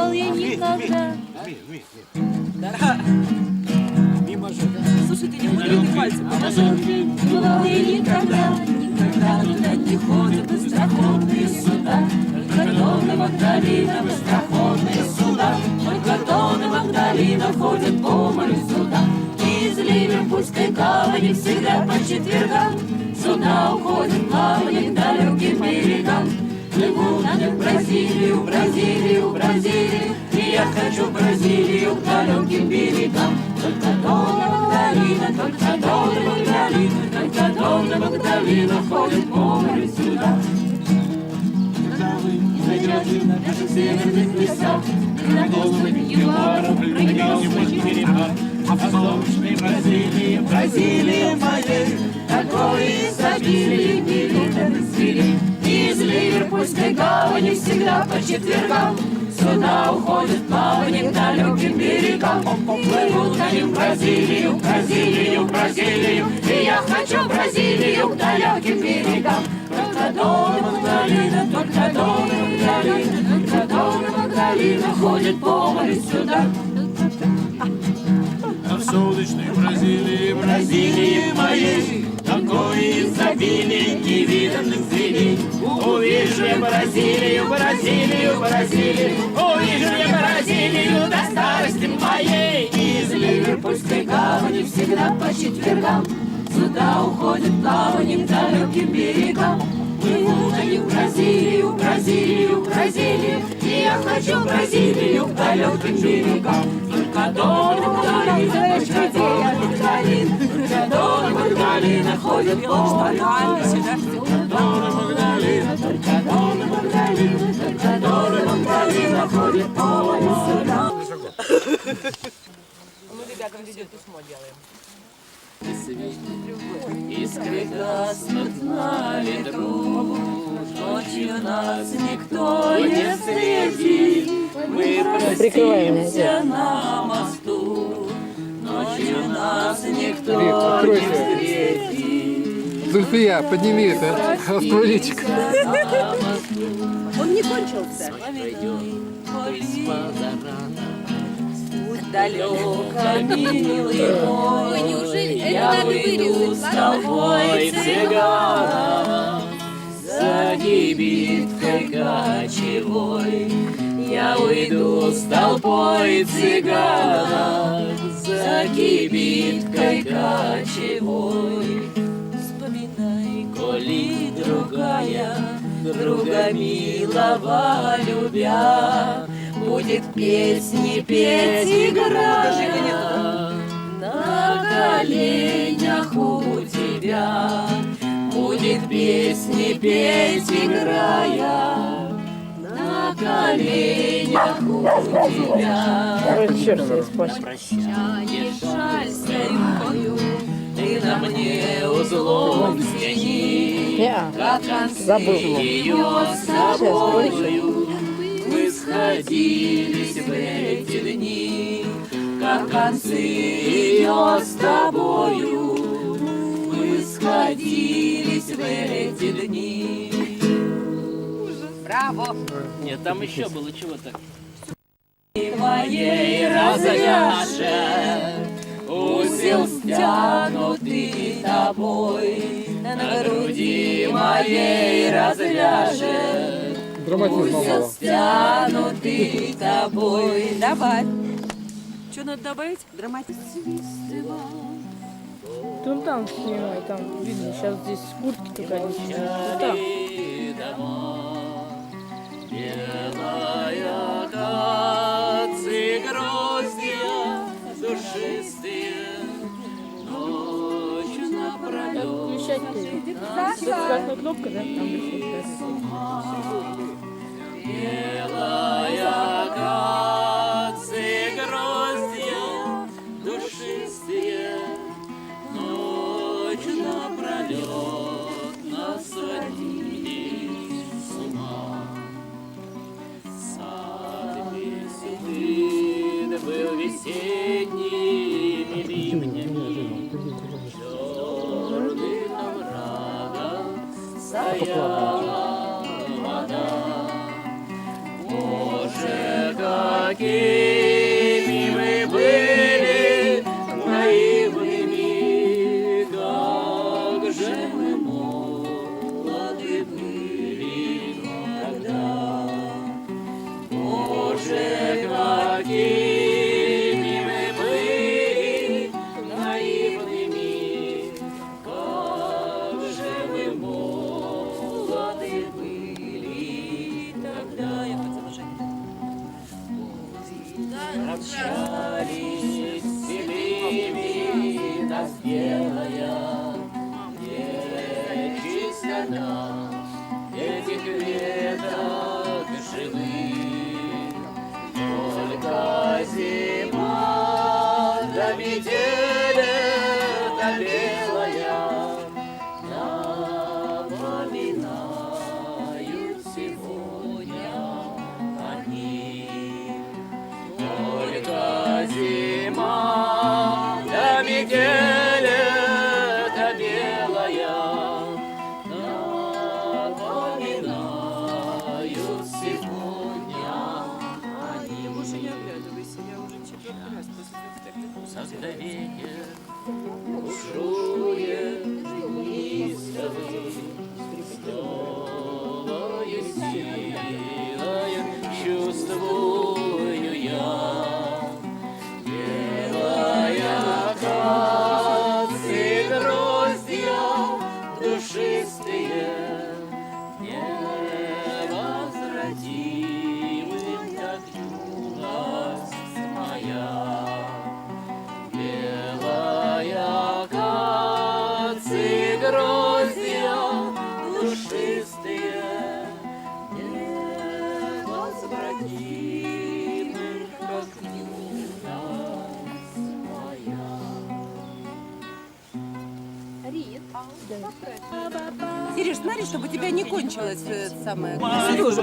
знал я никогда. Мимо же. Слушай, ты не буду пальцем. Не знал я никогда, никогда туда не ходят быстроходные суда. Только Дон и Магдалина, быстроходные суда. Только Дон и Магдалина ходят по морю суда. Из Ливерпульской гавани всегда по четвергам суда уходят в плавание к далеким берегам. Плыву на них в Бразилию, Бразилию, Бразилию, и я хочу в Бразилию к далеким берегам. Только Дон и Магдалина, только Дон и Магдалина, только Дон и Магдалина ходят по морю сюда. Найдете на наших северных лесах, на головы ягуаров, прыгнёт берега. А в солнечной Бразилии, Бразилии моей, такое изобилие невиданных зверей. Из Ливерпульской гавани всегда по четвергам суда уходят в плавание к далеким берегам. Плывут они в Бразилию, Бразилию, Бразилию, и я хочу в Бразилию к далеким берегам. Только Дон и Магдалина, только Дон и Магдалина, только Дон и Магдалина ходят по морю сюда. А в солнечной Бразилии, Бразилии моей, такое изобилие невиданных зверей. Увижу я Бразилию, Бразилию, Бразилию, увижу я Бразилию до старости моей. Из Ливерпульской гавани всегда по четвергам суда уходят в плавание к далеким берегам. Плывут они в Бразилию, Бразилию, Бразилию, и я хочу в Бразилию к далеким берегам. Только Дон и Магдалина, только Дон и Магдалина, только Дон и Магдалина ходят по морю сюда. Только Дон и Магдалина, только Дон и Магдалина, только Дон и Магдалина ходят по морю сюда. Мы ребятам видеописьмо делаем. Искры гаснут на ветру, ночью нас никто не встретит. Мы простимся на мосту, ночью нас никто не встретит. Зульфия, подними это, раскроличек. Он не кончился. Далеко, милый мой, я выйду с тобой цыганом, за кибиткой кочевой. Я уйду с толпой цыганов, за кибиткой кочевой. Вспоминай, коли другая, друга милого любя, будет песни петь, играя на коленях у тебя. Будет песни петь, играя на коленях у тебя. Прощаешь жаль старинкою, ты на мне узлом стяни, как концы ее с тобою. Мы сходились в эти дни, как концы ее с тобою. Мы сходились в эти дни. Браво! Нет, там еще было чего-то. Моей развяжет узел, стянутый тобой, на груди моей развяжет узел, стянутый тобой. Добавь. Что надо добавить? Драматизм. Ты там снимай, там видно, сейчас здесь куртки только одни. Белая акация, гроздья душистые, ночь напролёт. Включать ты. Красная кнопка, да? Там висит. Белая акация, гроздья душистые, ночь напролёт нас сводили с ума. Сад весь был весенними ливнями, черных оврагах стояла вода. Боже, как какими мы были наивными, как же мы молоды были тогда. Боже, какими мы были наивными, как же мы молоды были тогда. Прощались с селими, нас белая, вечно нам этих веток живых. Только зима да метель да белая напоминают сегодня они. Только зима да метель да белая напоминают сегодня они. Больше не оглядывайся, я уже четвертый раз после спектакля. Когда ветер бушует неистовый, новою силою чувствую я. Белая акация, гроздья душистые, невозвратимы, как юность моя. Белая акация, гроздья душистые, невозвратимы, как юность моя. Сереж, смотри, чтобы у тебя не кончилось самое. Сережа,